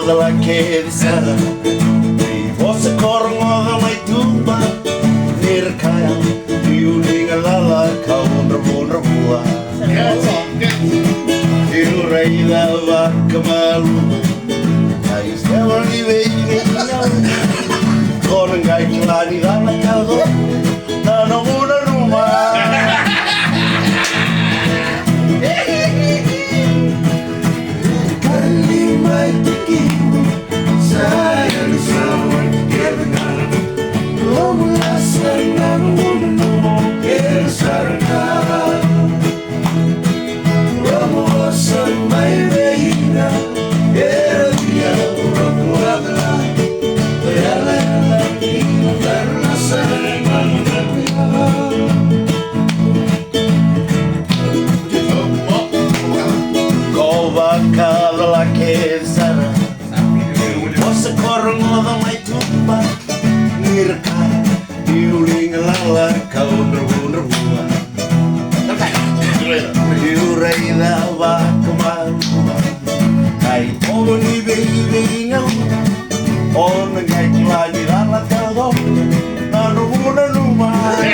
de la quedsada Ni voce corno de mai tumba Nirkaya Diulinga lala Kaunra Eu rei da vaca malu Ai estava ali bem Con un gai clari da la caldo Da no una ruma Kalimai tikimu Sayang sawan kebenar Lomulasan dan unu Kersarkan Lomulasan mai beina Era dia Romuladla Yala inu karena senang Kau bakal laki Zara Você corno da mai tumba Nirka Diuling lala kau nerbu-nerbuan Diurai da vaca Kai pogo ni baby ngau On ngai klani da la kau do Na nerbu-nerbuan